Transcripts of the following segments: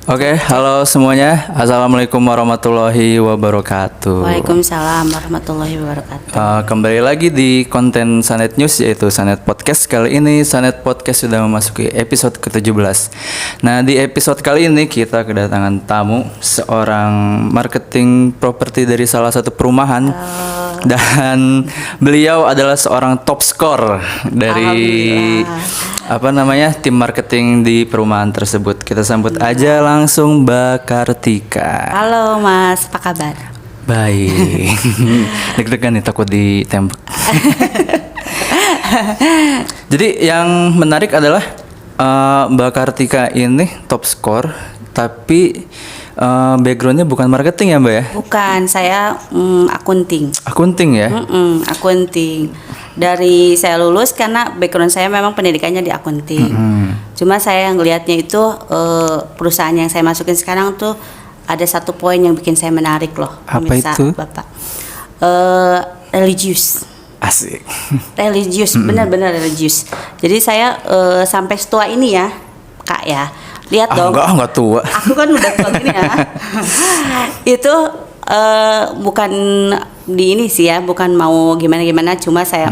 Oke, halo semuanya. Assalamualaikum warahmatullahi wabarakatuh. Waalaikumsalam warahmatullahi wabarakatuh. Kembali lagi di konten Sanet News, yaitu Sanet Podcast. Kali ini Sanet Podcast sudah memasuki episode ke-17. Nah, di episode kali ini kita kedatangan tamu, seorang marketing properti dari salah satu perumahan. Dan beliau adalah seorang top score dari tim marketing di perumahan tersebut. Kita sambut aja langsung Mbak Kartika. Halo Mas, apa kabar? Baik. Deg-degan nih, takut ditembak. Jadi yang menarik adalah Mbak Kartika ini top score, tapi backgroundnya bukan marketing ya Mbak ya? Bukan, saya akunting. Akunting ya? Akunting. Dari saya lulus karena background saya memang pendidikannya di akunting. Cuma saya ngelihatnya itu perusahaan yang saya masukin sekarang tuh ada satu poin yang bikin saya menarik loh. Apa itu? Bapak. Religius. Asik. Religius, benar-benar religius. Jadi saya sampai setua ini ya, Kak ya. Lihat dong. Enggak tua. Aku kan udah tua gini ya. Itu bukan di ini sih ya, bukan mau gimana-gimana, cuma saya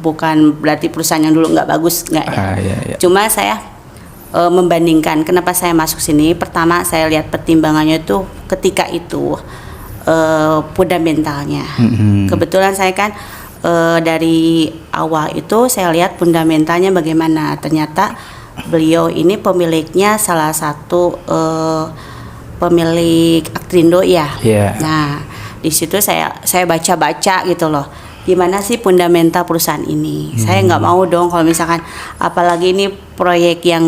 bukan berarti perusahaan yang dulu nggak bagus, nggak ya. Iya. Cuma saya membandingkan kenapa saya masuk sini. Pertama saya lihat pertimbangannya itu ketika itu fundamentalnya. Kebetulan saya kan dari awal itu saya lihat fundamentalnya bagaimana. Ternyata beliau ini pemiliknya salah satu pemilik Aktrindo ya. Yeah. Nah, di situ saya baca-baca gitu loh. Gimana sih fundamental perusahaan ini? Saya nggak mau dong kalau misalkan apalagi ini proyek yang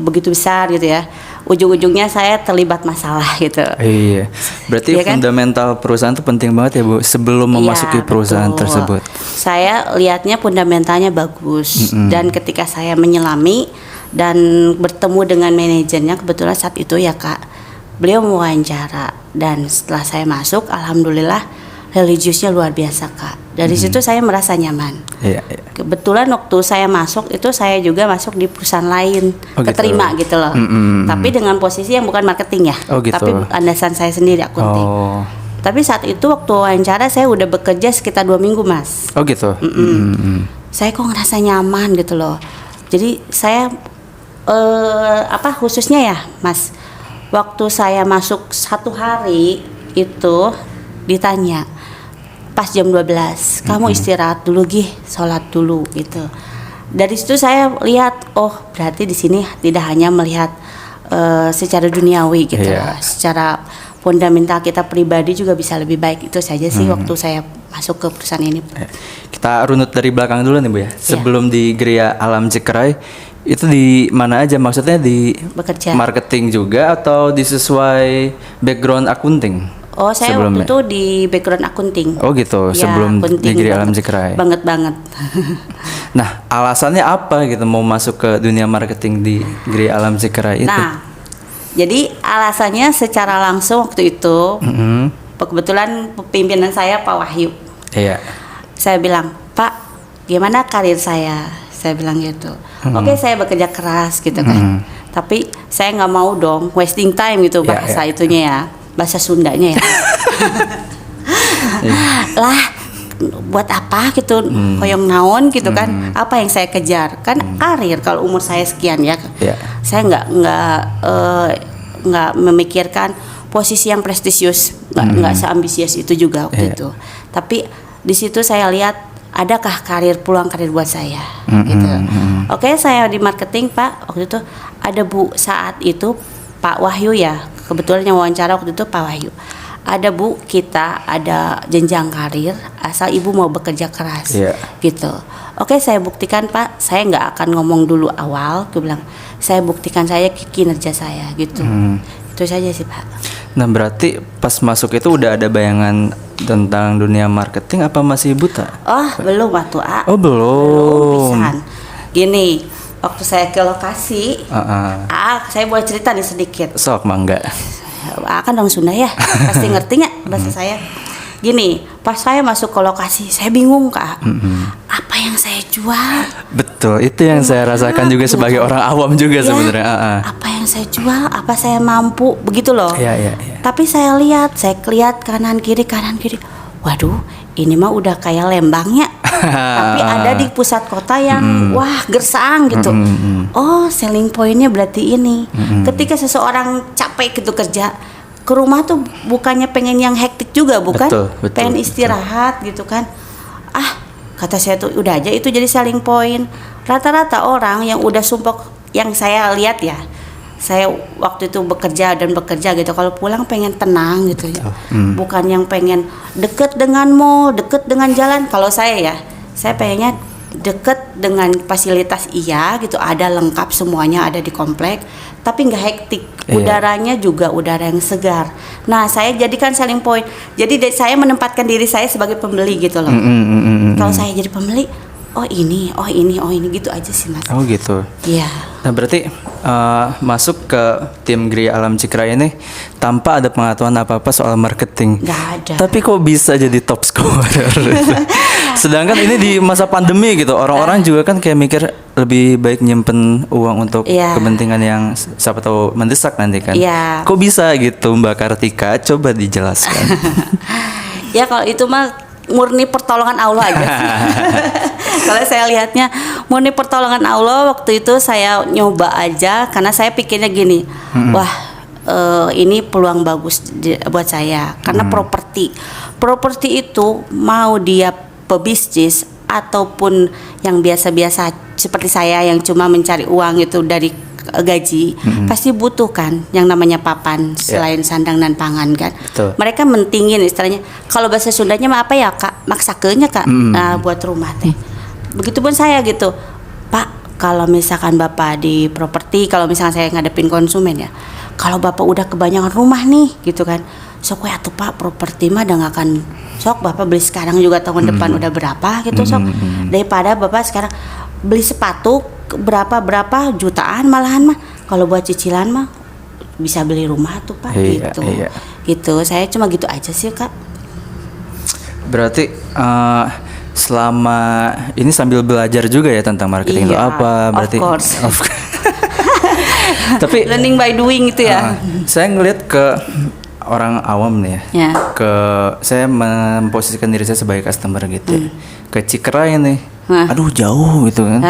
begitu besar gitu ya. Ujung-ujungnya saya terlibat masalah gitu. Iya. Berarti ya kan? Fundamental perusahaan itu penting banget ya Bu sebelum memasuki perusahaan tersebut. Saya lihatnya fundamentalnya bagus dan ketika saya menyelami dan bertemu dengan manajernya kebetulan saat itu ya Kak, beliau mewawancara dan setelah saya masuk alhamdulillah religiusnya luar biasa Kak. Dari situ saya merasa nyaman. Iya. Kebetulan waktu saya masuk itu saya juga masuk di perusahaan lain, keterima gitu loh. Tapi dengan posisi yang bukan marketing ya. Gitu. Tapi landasan saya sendiri akunting. Tapi saat itu waktu wawancara saya udah bekerja sekitar 2 minggu Mas. Gitu. Saya kok ngerasa nyaman gitu loh. Jadi saya khususnya ya Mas, waktu saya masuk 1 hari itu ditanya pas jam 12, kamu istirahat dulu Gih, sholat dulu gitu. Dari situ saya lihat, oh berarti di sini tidak hanya melihat secara duniawi gitu, secara fundamental kita pribadi juga bisa lebih baik. Itu saja sih waktu saya masuk ke perusahaan ini. Kita runut dari belakang dulu nih Bu ya. Sebelum di Gria Alam Cikeray itu di mana aja, maksudnya di bekerja marketing juga atau di sesuai background akunting? Oh saya sebelumnya? Waktu itu di background akunting. Oh gitu, ya, sebelum di Gria Alam Cikeray. Banget. Nah alasannya apa gitu mau masuk ke dunia marketing di Gria Alam Cikeray itu? Nah jadi alasannya secara langsung waktu itu kebetulan pimpinan saya Pak Wahyu. Iya. Saya bilang, Pak gimana karir saya bilang gitu. Oke, saya bekerja keras gitu kan. Tapi saya nggak mau dong wasting time gitu bahasa itunya ya, bahasa Sundanya ya. Lah, buat apa gitu, koyong naon gitu kan? Apa yang saya kejar? Kan karir kalau umur saya sekian ya. Saya nggak memikirkan posisi yang prestisius, nggak seambisius itu juga waktu itu. Tapi di situ saya lihat adakah peluang karir buat saya gitu. Oke, saya di marketing Pak waktu itu ada Bu saat itu Pak Wahyu ya, kebetulan yang wawancara waktu itu Pak Wahyu. Ada Bu, kita ada jenjang karir asal Ibu mau bekerja keras gitu. Oke, saya buktikan Pak, saya nggak akan ngomong dulu awal, gue bilang saya buktikan saya kinerja saya gitu. Itu saja sih Pak. Nah berarti pas masuk itu udah ada bayangan tentang dunia marketing apa masih buta? Oh belum waktu Oh belum. Pisahan. Gini, waktu saya ke lokasi, saya boleh cerita nih sedikit. Sok mangga. Kan dong Sunda ya, pasti ngerti nggak bahasa saya. Gini, Pas saya masuk ke lokasi, saya bingung Kak. Apa yang saya jual? Betul, itu yang saya rasakan juga sebagai orang awam juga Ya, sebenarnya. apa yang saya jual? Apa saya mampu? Begitu loh. Iya. Tapi saya lihat kanan kiri. Waduh, ini mah udah kayak Lembangnya. Tapi ada di pusat kota yang wah gersang gitu. Oh, selling pointnya berarti ini. Ketika seseorang capek gitu kerja, ke rumah tuh bukannya pengen yang hektik juga, bukan? Betul, pengen istirahat gitu kan. Kata saya tuh udah aja itu jadi selling point. Rata-rata orang yang udah sumpah, yang saya lihat ya, saya waktu itu bekerja gitu, kalau pulang pengen tenang gitu ya. Bukan yang pengen deket dengan mall, deket dengan jalan. Kalau saya pengennya deket dengan fasilitas gitu, ada lengkap semuanya ada di komplek, tapi nggak hektik. Udaranya juga udara yang segar. Nah, saya jadikan selling point. Jadi saya menempatkan diri saya sebagai pembeli gitu loh. Kalau saya jadi pembeli, oh ini gitu aja sih Mas. Oh gitu. Iya. Nah berarti masuk ke tim Gria Alam Cikra ini tanpa ada pengetahuan apa-apa soal marketing. Nggak ada. Tapi kok bisa jadi top scorer? Sedangkan ini di masa pandemi gitu, orang-orang juga kan kayak mikir lebih baik nyimpen uang untuk kepentingan yang siapa tahu mendesak nanti kan. Kok bisa gitu Mbak Kartika? Coba dijelaskan. Ya kalau itu mah murni pertolongan Allah aja. Kalau saya lihatnya murni pertolongan Allah. Waktu itu saya nyoba aja karena saya pikirnya gini, wah ini peluang bagus buat saya karena properti itu mau dia pebisnis ataupun yang biasa-biasa seperti saya yang cuma mencari uang itu dari gaji, pasti butuh kan yang namanya papan selain sandang dan pangan kan. Betul. Mereka mentingin istilahnya, kalau bahasa Sundanya mah apa ya Kak, maksakenya Kak, buat rumah teh. Begitupun saya gitu, Pak, kalau misalkan Bapak di properti, kalau misalkan saya ngadepin konsumen ya, kalau Bapak udah kebanyakan rumah nih gitu kan, sok ya tuh Pak, properti mah udah gak akan, sok Bapak beli sekarang juga tahun depan udah berapa gitu, sok daripada Bapak sekarang beli sepatu berapa jutaan malahan mah, kalau buat cicilan mah bisa beli rumah tuh Pak. Gitu. Saya cuma gitu aja sih Kak. Berarti selama ini sambil belajar juga ya tentang marketing itu apa? Berarti of course. Tapi learning by doing itu ya. Saya ngelihat ke orang awam nih ya. Saya memposisikan diri saya sebagai customer gitu. Ke Cikra ini. Aduh jauh gitu kan.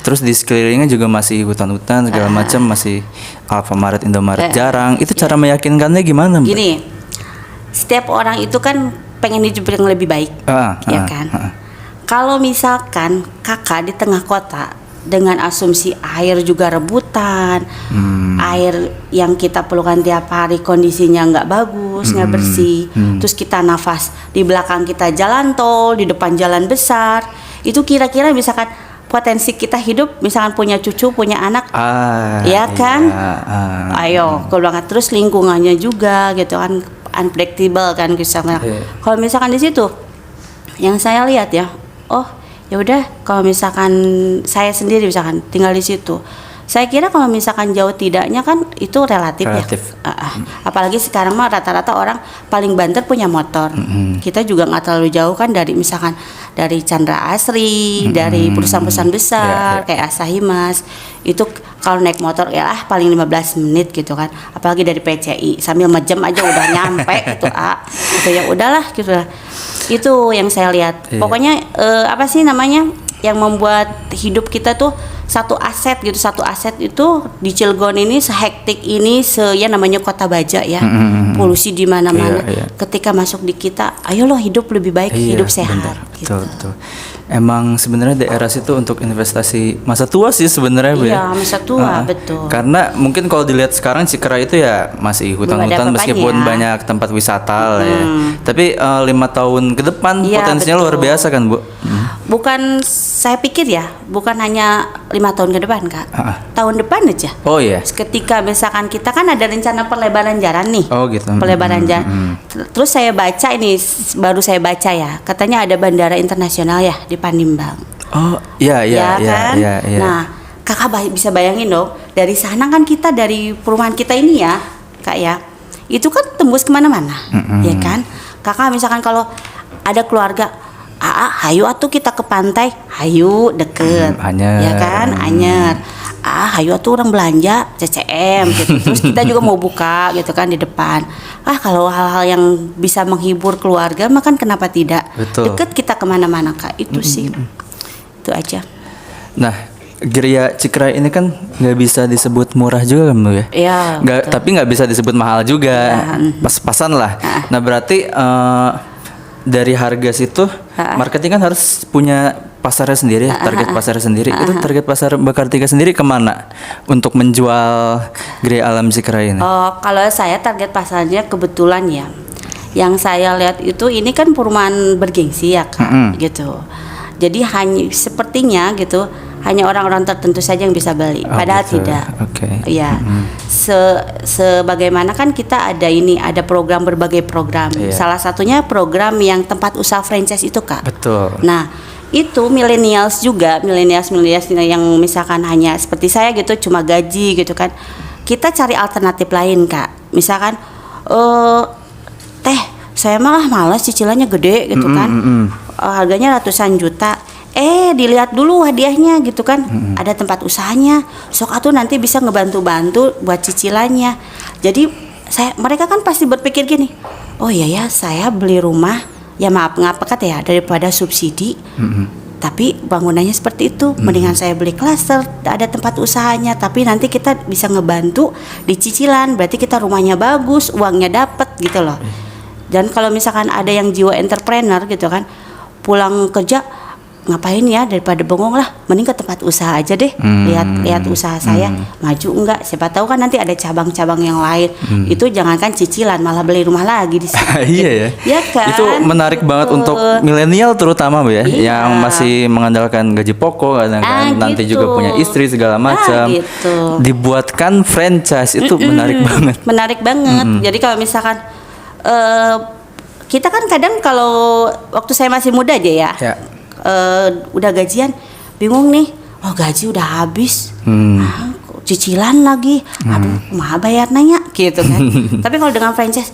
Terus di sekelilingnya juga masih hutan-hutan segala macam, masih Alfamart, Indomaret jarang. Itu cara meyakinkannya gimana Mbak? Gini, setiap orang itu kan pengen hidup yang lebih baik, ya kan. Kalau misalkan kakak di tengah kota dengan asumsi air juga rebutan, air yang kita perlukan tiap hari kondisinya nggak bagus, nggak bersih, terus kita nafas di belakang kita jalan tol, di depan jalan besar, itu kira-kira misalkan potensi kita hidup, misalkan punya cucu, punya anak, ya kan, ayo keluar. Terus lingkungannya juga gitu kan, unpredictable kan misalkan. Kalau misalkan di situ, yang saya lihat ya, oh ya udah, kalau misalkan saya sendiri misalkan tinggal di situ, saya kira kalau misalkan jauh tidaknya kan itu relatif. Ya. Apalagi sekarang mah rata-rata orang paling banter punya motor. Kita juga nggak terlalu jauh kan dari misalkan dari Chandra Asri, dari perusahaan-perusahaan besar kayak Asahi Mas. Itu kalau naik motor ya paling 15 menit gitu kan. Apalagi dari PCI sambil ngejam aja udah nyampe gitu. Gitu ya udahlah gitu lah. Itu yang saya lihat. Pokoknya apa sih namanya yang membuat hidup kita tuh satu aset itu di Cilegon ini sehektik ini, ya namanya kota baja ya, polusi di mana-mana. Ketika masuk di kita, ayo lo hidup lebih baik, hidup sehat. Gitu. Betul. Emang sebenarnya daerah situ untuk investasi masa tua sih sebenarnya Bu. Iya, masa tua, betul. Karena mungkin kalau dilihat sekarang Cikra itu ya masih hutan-hutan meskipun banyak tempat wisata lah ya. Tapi 5 tahun ke depan potensinya luar biasa kan Bu. Bukan, saya pikir ya, bukan hanya 5 tahun ke depan Kak, tahun depan aja. Oh iya. Ketika misalkan kita kan ada rencana perlebaran jalan nih. Oh gitu. Perlebaran jalan. Terus saya baca ini, baru saya baca ya, katanya ada bandara internasional ya di Pandimbang. Oh iya. Kan? Nah, kakak bisa bayangin dong, dari sana kan kita dari perumahan kita ini ya Kak ya, itu kan tembus kemana-mana, ya kan. Kakak misalkan kalau ada keluarga, hayu atuh kita ke pantai, hayu deket, Anyer. ya kan, Anyer. Hayu atuh orang belanja CCM gitu. Terus kita juga mau buka gitu kan di depan. Kalau hal-hal yang bisa menghibur keluarga, mah kan kenapa tidak? Betul. Deket kita kemana-mana Kak, itu sih. Itu aja. Nah, Gria Cikrai ini kan nggak bisa disebut murah juga kan Bu ya? Iya. Tapi nggak bisa disebut mahal juga, pas-pasan lah. Nah berarti dari harga situ, marketing kan harus punya pasarnya sendiri, target pasarnya sendiri. Itu target pasar Bakartika sendiri kemana untuk menjual Gria Alam Cikrai ini? Kalau saya target pasarnya kebetulan ya, yang saya lihat itu ini kan perumahan bergengsi ya Kak, gitu. Jadi sepertinya gitu, hanya orang-orang tertentu saja yang bisa beli, padahal gitu. tidak. Oke. Ya, sebagaimana kan kita ada program, berbagai program. Iya. Salah satunya program yang tempat usaha franchise itu Kak. Betul. Nah, itu millennials yang misalkan hanya seperti saya gitu, cuma gaji gitu kan. Kita cari alternatif lain Kak. Misalkan, teh, saya malah malas cicilannya gede gitu kan. Harganya ratusan juta. Dilihat dulu hadiahnya gitu kan. Ada tempat usahanya. Sok atuh nanti bisa ngebantu-bantu buat cicilannya. Jadi mereka kan pasti berpikir gini. Oh iya ya, saya beli rumah ya maaf ngapakat ya daripada subsidi. Tapi bangunannya seperti itu, mendingan saya beli klaster, ada tempat usahanya, tapi nanti kita bisa ngebantu di cicilan, berarti kita rumahnya bagus, uangnya dapet gitu loh. Dan kalau misalkan ada yang jiwa entrepreneur gitu kan, pulang kerja ngapain ya, daripada bengong lah, mending ke tempat usaha aja deh, lihat usaha saya maju enggak, siapa tahu kan nanti ada cabang-cabang yang lain. Itu jangankan cicilan, malah beli rumah lagi di situ. Iya ya. Ya kan? Itu menarik banget untuk milenial terutama Bu ya, yang masih mengandalkan gaji pokok kadang-kadang, nanti gitu. juga punya istri segala macam. Gitu. Dibuatkan franchise itu menarik banget. Menarik banget. Jadi kalau misalkan kita kan kadang kalau waktu saya masih muda aja ya. Udah gajian bingung nih, gaji udah habis, cicilan lagi, aduh mah bayar nanya gitu kan. Tapi kalau dengan franchise,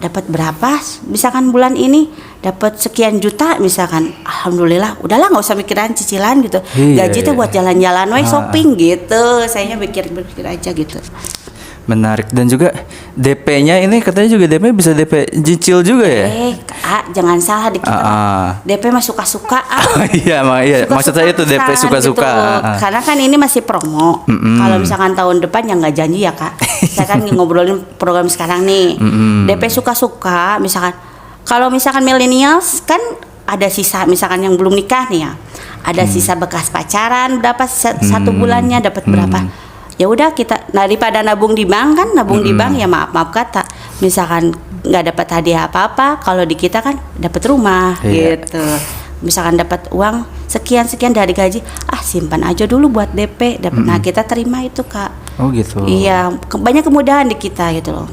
dapat berapa misalkan bulan ini dapat sekian juta misalkan, alhamdulillah udahlah nggak usah mikirin cicilan gitu. Gaji tuh buat jalan-jalan shopping gitu, saya pikir aja gitu. Menarik. Dan juga DP-nya ini katanya juga DP bisa DP cicil juga ya? Jangan salah di kita. DP mah suka-suka. Iya, maksud saya itu DP suka-suka. Gitu. Karena kan ini masih promo. Kalau misalkan tahun depan ya nggak janji ya Kak. Saya kan ngobrolin program sekarang nih. DP suka-suka. Misalkan kalau misalkan millennials kan ada sisa, misalkan yang belum nikah nih ya, ada sisa bekas pacaran berapa satu bulannya dapat berapa. Ya udah kita daripada nabung di bank kan, di bank ya maaf kata, misalkan nggak dapat hadiah apa-apa, kalau di kita kan dapat rumah gitu. Misalkan dapat uang sekian dari gaji, simpan aja dulu buat DP dapat. Nah kita terima itu Kak. Oh gitu. Iya, banyak kemudahan di kita gitu loh.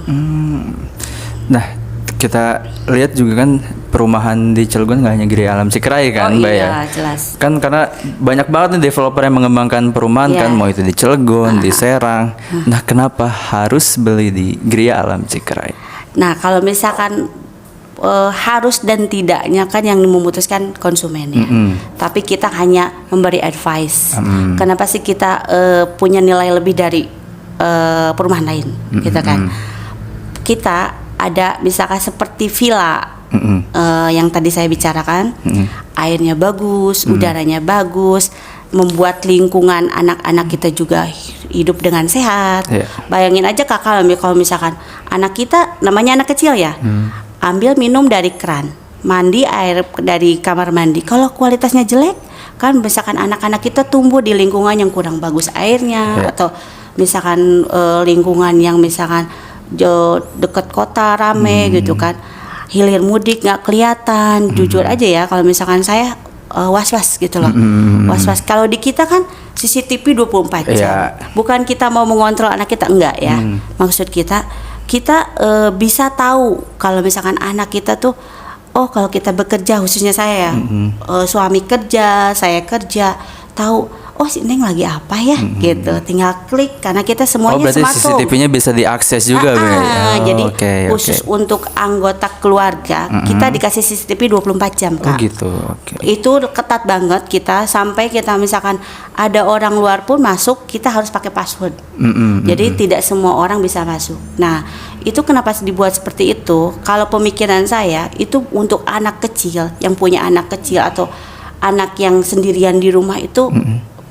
Nah kita lihat juga kan perumahan di Cilegon nggak hanya Gria Alam Cikrai kan, Mbak ya? Jelas. Kan karena banyak banget nih developer yang mengembangkan perumahan kan, mau itu di Cilegon, di Serang. Nah, kenapa harus beli di Gria Alam Cikrai? Nah, kalau misalkan harus dan tidaknya kan yang memutuskan konsumen ya. Tapi kita hanya memberi advice. Kenapa sih kita punya nilai lebih dari perumahan lain, gitu kan? Kita ada misalkan seperti villa yang tadi saya bicarakan, airnya bagus, udaranya bagus, membuat lingkungan anak-anak kita juga hidup dengan sehat. Bayangin aja Kakak, kalau misalkan anak kita, namanya anak kecil ya, ambil minum dari keran, mandi air dari kamar mandi, kalau kualitasnya jelek kan, misalkan anak-anak kita tumbuh di lingkungan yang kurang bagus airnya, atau misalkan lingkungan yang misalkan dekat kota rame gitu kan, hilir mudik nggak kelihatan. Jujur aja ya, kalau misalkan saya was-was gitu loh. Was-was. Kalau di kita kan CCTV 24 jam. Bukan kita mau mengontrol anak kita, enggak ya. Maksud kita bisa tahu kalau misalkan anak kita tuh, kalau kita bekerja, khususnya saya ya, suami kerja, saya kerja, tahu oh si Neng lagi apa ya gitu, tinggal klik karena kita semuanya berarti smartphone. CCTV-nya bisa diakses juga, Be. Jadi oke. khusus untuk anggota keluarga kita dikasih CCTV 24 jam Oh Kak. gitu, oke. Itu ketat banget kita, sampai kita misalkan ada orang luar pun masuk kita harus pakai password. Jadi tidak semua orang bisa masuk. Nah itu kenapa dibuat seperti itu? Kalau pemikiran saya itu untuk anak kecil yang punya anak kecil atau anak yang sendirian di rumah itu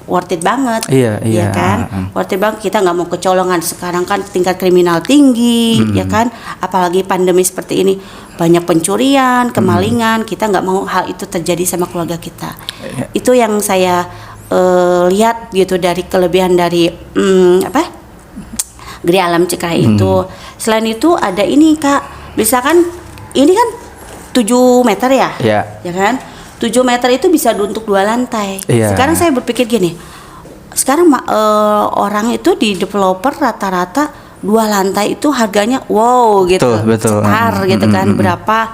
worth it banget. Iya. Kan worth it banget. Kita nggak mau kecolongan, sekarang kan tingkat kriminal tinggi ya kan, apalagi pandemi seperti ini banyak pencurian, kemalingan. Kita nggak mau hal itu terjadi sama keluarga kita. Itu yang saya lihat gitu dari kelebihan dari Geria Alam Cikra itu. Selain itu ada ini Kak, misalkan ini kan 7 meter ya, ya kan? 7 meter itu bisa untuk 2 lantai. Sekarang saya berpikir gini, sekarang orang itu di developer rata-rata 2 lantai itu harganya wow gitu, betul. Cetar gitu kan, berapa?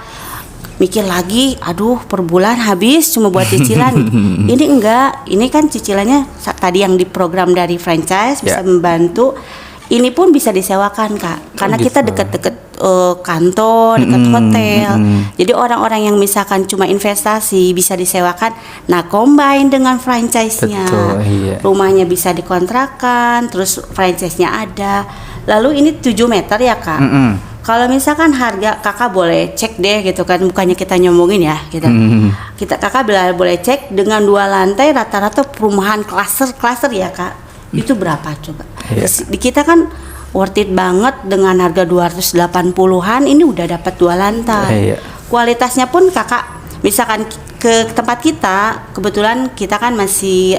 Mikir lagi, aduh per bulan habis cuma buat cicilan. Ini enggak, ini kan cicilannya tadi yang diprogram dari franchise bisa membantu. Ini pun bisa disewakan Kak, karena kita dekat-dekat kantor, dekat hotel. Jadi orang-orang yang misalkan cuma investasi bisa disewakan. Nah combine dengan franchise-nya, rumahnya bisa dikontrakan, terus franchise-nya ada. Lalu ini 7 meter ya Kak. Kalau misalkan harga Kakak boleh cek deh gitu kan, bukannya kita nyomongin ya gitu. Kakak boleh cek dengan 2 lantai rata-rata perumahan klaster ya Kak. Itu berapa coba? Di kita kan worth it banget dengan harga 280-an, ini udah dapat 2 lantai. Kualitasnya pun Kakak misalkan ke tempat kita, kebetulan kita kan masih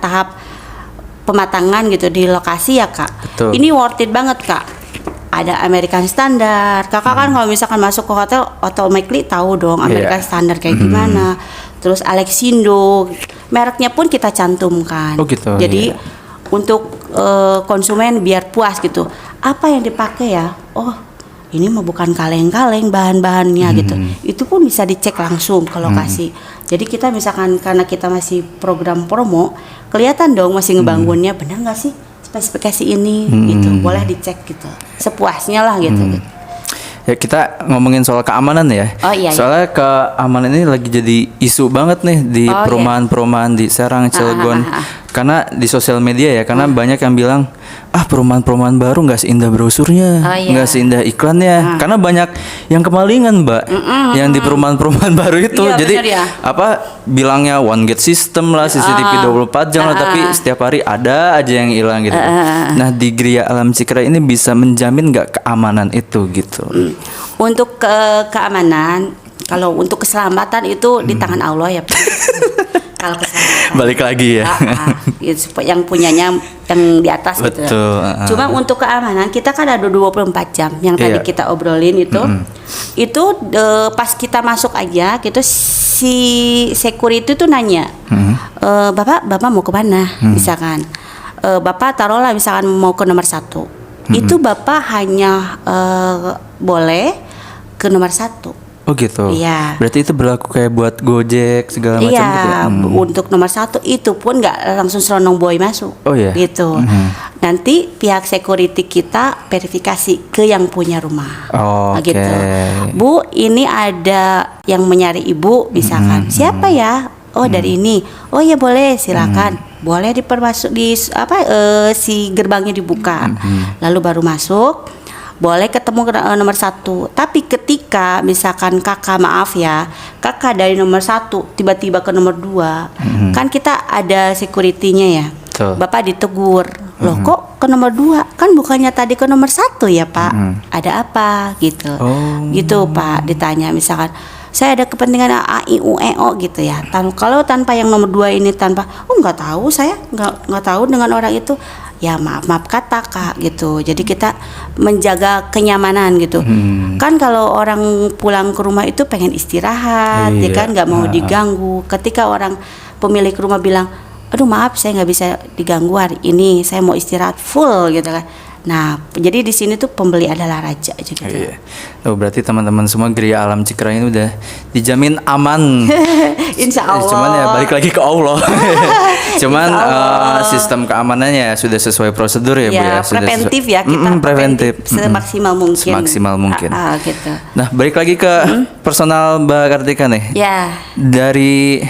tahap pematangan gitu di lokasi ya Kak. Ini worth it banget Kak. Ada American Standard. Kakak kan kalau misalkan masuk ke hotel automatically tahu dong American Standard kayak gimana. Terus Alexindo, mereknya pun kita cantumkan. Jadi untuk konsumen biar puas gitu. Apa yang dipakai ya? Oh, ini mah bukan kaleng-kaleng bahan-bahannya gitu. Itu pun bisa dicek langsung ke lokasi. Jadi kita misalkan karena kita masih program promo, kelihatan dong masih ngebangunnya benar nggak sih spesifikasi ini gitu. Boleh dicek gitu. Sepuasnya lah gitu. Ya kita ngomongin soal keamanan ya. Soalnya keamanan ini lagi jadi isu banget nih di perumahan-perumahan di Serang, Cilegon. Karena di sosial media ya, karena banyak yang bilang perumahan-perumahan baru nggak seindah brosurnya, nggak seindah iklannya. Karena banyak yang kemalingan Mbak, yang di perumahan-perumahan baru itu. Jadi bilangnya one gate system lah, CCTV 24 jam lah, tapi setiap hari ada aja yang hilang gitu. Nah di Geria Alam Cikra ini bisa menjamin nggak keamanan itu gitu? Untuk keamanan, kalau untuk keselamatan itu di tangan Allah ya Pak. Kalau keselamatan balik lagi ya, yang punyanya yang di atas gitu. Cuma untuk keamanan kita kan ada 24 jam yang tadi kita obrolin itu. Itu pas kita masuk aja gitu, si security tuh nanya, bapak mau kemana? Misalkan bapak taruhlah misalkan mau ke nomor 1, itu bapak hanya boleh ke nomor 1. Oh gitu. Berarti itu berlaku kayak buat Gojek segala macam gitu ya? Untuk nomor 1 itu pun nggak langsung seronong boy masuk. Gitu. Nanti pihak security kita verifikasi ke yang punya rumah. Gitu. Bu, ini ada yang mencari ibu misalkan. Siapa ya? Oh dari ini. Oh ya boleh, silakan. Boleh dipermasuk di si gerbangnya dibuka. Lalu baru masuk. Boleh ketemu nomor 1. Tapi ketika misalkan kakak dari nomor 1 tiba-tiba ke nomor 2, kan kita ada security-nya ya. Bapak ditegur, loh kok ke nomor 2? Kan bukannya tadi ke nomor 1 ya Pak? Ada apa gitu? Gitu Pak, ditanya misalkan saya ada kepentingan A, I, U, E, O gitu ya. Kalau tanpa yang nomor 2 ini nggak tahu, saya nggak tahu dengan orang itu. Ya maaf kata Kak gitu. Jadi kita menjaga kenyamanan gitu. Kan kalau orang pulang ke rumah itu pengen istirahat, ya kan nggak mau diganggu. Ketika orang pemilik rumah bilang, aduh maaf saya nggak bisa diganggu hari ini, saya mau istirahat full gitu kan. Nah, jadi di sini tuh pembeli adalah raja aja gitu. Iya. Oh, berarti teman-teman semua Gria Alam Cikra ini udah dijamin aman. Insya Allah. Cuman ya balik lagi ke Allah. Cuman sistem keamanannya sudah sesuai prosedur ya, Bu ya. Sudah preventif ya, kita preventif semaksimal mungkin. Semaksimal mungkin. Gitu. Nah, balik lagi ke personal Mbak Kartika nih. Ya. Dari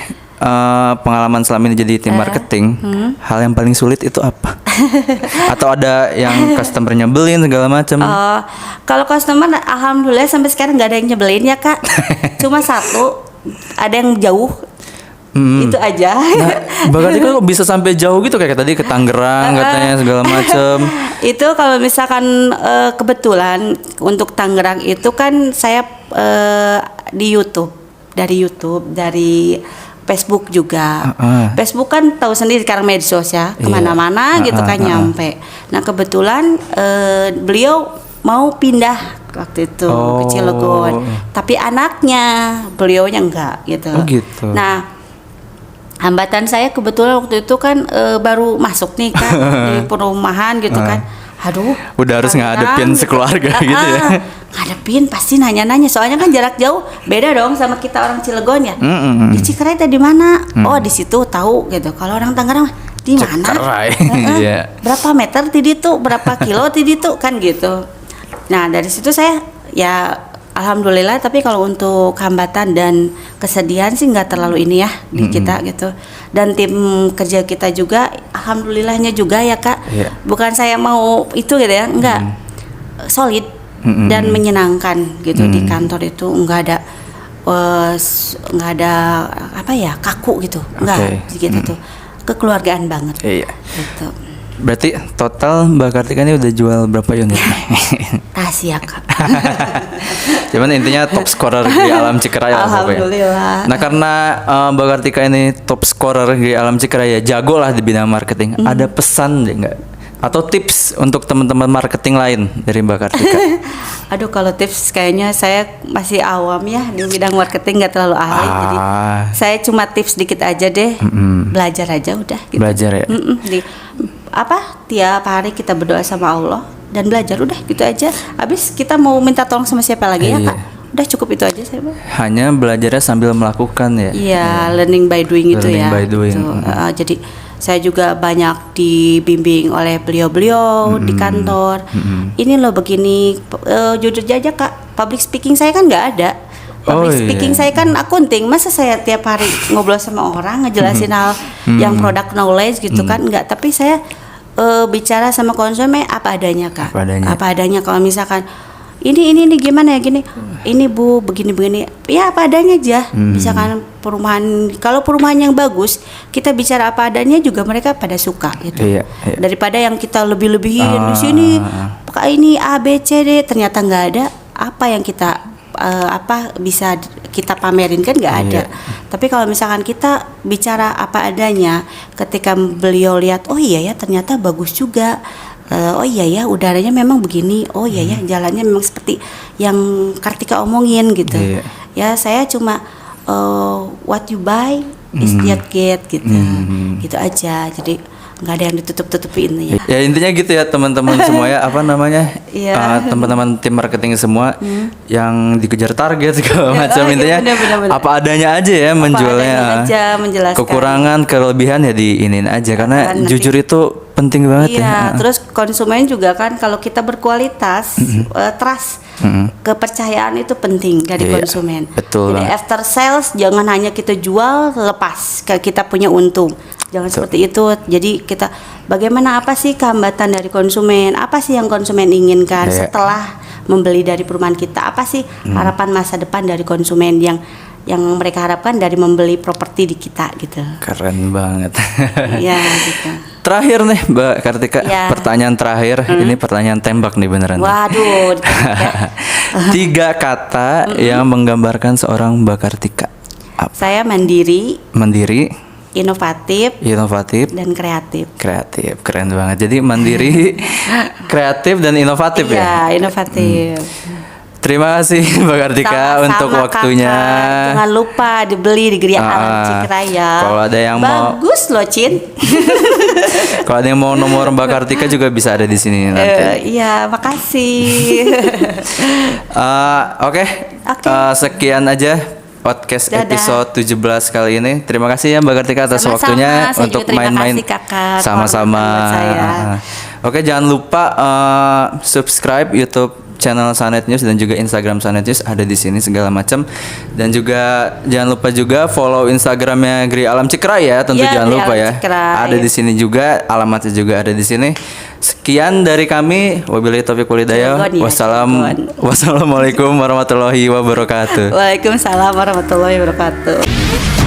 pengalaman selama ini jadi tim marketing, hal yang paling sulit itu apa? Atau ada yang customer nyebelin segala macam? Kalau customer, alhamdulillah sampai sekarang nggak ada yang nyebelin ya Kak. Cuma satu, ada yang jauh. Itu aja. Nah, berarti kok bisa sampai jauh gitu kayak tadi ke Tangerang katanya segala macam. Itu kalau misalkan kebetulan untuk Tangerang itu kan saya di YouTube, dari Facebook juga. Facebook kan tahu sendiri sekarang medsos ya, kemana-mana gitu kan nyampe. Nah kebetulan beliau mau pindah waktu itu ke Cilegon, tapi anaknya beliaunya enggak gitu. Oh gitu. Nah hambatan saya kebetulan waktu itu kan baru masuk nih kan di perumahan gitu kan. Aduh, udah harus ngadepin sekeluarga gitu ya. Ngadepin pasti nanya-nanya, soalnya kan jarak jauh, beda dong sama kita orang Cilegon ya. Di Cikeray di mana? Oh di situ tahu gitu. Kalau orang Tangerang di mana? Iya. Berapa meter tadi itu, berapa kilo tadi itu kan gitu. Nah dari situ saya ya alhamdulillah, tapi kalau untuk hambatan dan kesedihan sih nggak terlalu ini ya di kita gitu. Dan tim kerja kita juga alhamdulillahnya juga ya Kak. Bukan saya mau itu gitu ya, enggak. Solid dan menyenangkan gitu di kantor itu, nggak ada apa ya, kaku gitu. Enggak gitu tuh. Kekeluargaan banget. Iya. Gitu. Berarti total Mbak Kartika ini udah jual berapa unit? Rahasia Kak. Cuman intinya top scorer di Alam Cikeray. Alhamdulillah. Nah karena Mbak Kartika ini top scorer di Alam Cikeray ya, jago lah di bidang marketing. Ada pesan deh nggak? Atau tips untuk teman-teman marketing lain dari Mbak Kartika? Aduh kalau tips kayaknya saya masih awam ya di bidang marketing, nggak terlalu ahli. Jadi saya cuma tips dikit aja deh. Belajar aja udah gitu. Belajar ya. Tiap hari kita berdoa sama Allah dan belajar udah gitu aja. Habis kita mau minta tolong sama siapa lagi ya Kak? Udah cukup itu aja saya. Hanya belajarnya sambil melakukan ya. Iya, learning by doing itu ya. Learning by doing. Jadi saya juga banyak dibimbing oleh beliau-beliau di kantor. Ini loh begini, jujur aja Kak, public speaking saya kan nggak ada. Public speaking saya kan akunting, masa saya tiap hari ngobrol sama orang ngejelasin hal yang product knowledge gitu kan, nggak. Tapi saya bicara sama konsumen apa adanya Kak. Apa adanya. Kalau misalkan ini gimana ya gini, ini Bu begini ya apa adanya aja. Misalkan perumahan, kalau perumahan yang bagus kita bicara apa adanya juga mereka pada suka gitu. Daripada yang kita lebih-lebihin di sini ini A B C D, ternyata nggak ada apa yang kita bisa kita pamerin kan nggak ada. Tapi kalau misalkan kita bicara apa adanya, ketika beliau lihat oh iya ya ternyata bagus juga. Oh iya ya udaranya memang begini. Oh iya ya jalannya memang seperti yang Kartika omongin gitu. Ya saya cuma what you buy is what get gitu. Gitu aja. Jadi nggak ada yang ditutup-tutupin ya. Ya intinya gitu ya teman-teman semua ya, apa namanya, teman-teman tim marketing semua yang dikejar target segala macam, intinya bener. Apa adanya aja ya menjualnya, menjelaskan kekurangan kelebihan ya diinin aja karena jujur itu penting banget ya. Terus konsumen juga kan kalau kita berkualitas, trust, kepercayaan itu penting dari konsumen. Betul. Jadi after sales jangan hanya kita jual lepas kita punya untung. Jangan seperti itu. Jadi kita bagaimana, apa sih kehambatan dari konsumen? Apa sih yang konsumen inginkan setelah membeli dari perumahan kita? Apa sih harapan masa depan dari konsumen yang mereka harapkan dari membeli properti di kita gitu. Keren banget. Iya gitu. Terakhir nih Mbak Kartika, pertanyaan terakhir. Ini pertanyaan tembak nih beneran. Waduh. 3 kata yang menggambarkan seorang Mbak Kartika. Apa? Saya mandiri, inovatif, dan kreatif. Keren banget. Jadi mandiri, kreatif dan inovatif ya. Iya, inovatif. Terima kasih Mbak Kartika Sama-sama, untuk waktunya. Kakak. Jangan lupa dibeli di Geria Alam Cikraya. Kalau ada yang mau bagus loh, Cin. kalau ada yang mau nomor Mbak Kartika juga bisa ada di sini nanti. Iya, makasih. Oke. Sekian aja podcast Dadah. episode 17 kali ini. Terima kasih ya Mbak Kartika atas Sama-sama, waktunya saya untuk juga terima main-main kasih, Kakak, sama-sama. kehormatan buat saya. Oke, jangan lupa subscribe YouTube channel Sanet News dan juga Instagram Sanet News, ada di sini segala macam. Dan juga jangan lupa juga follow Instagramnya Geria Alam Cikraya, tentu Ya, jangan Geria lupa Alam ya. Cikraya. Ada di sini juga, alamatnya juga ada di sini. Sekian dari kami. Wabillahi taufiq walhidayah. Cilegon ya, Wassalamualaikum warahmatullahi wabarakatuh. Waalaikumsalam warahmatullahi wabarakatuh.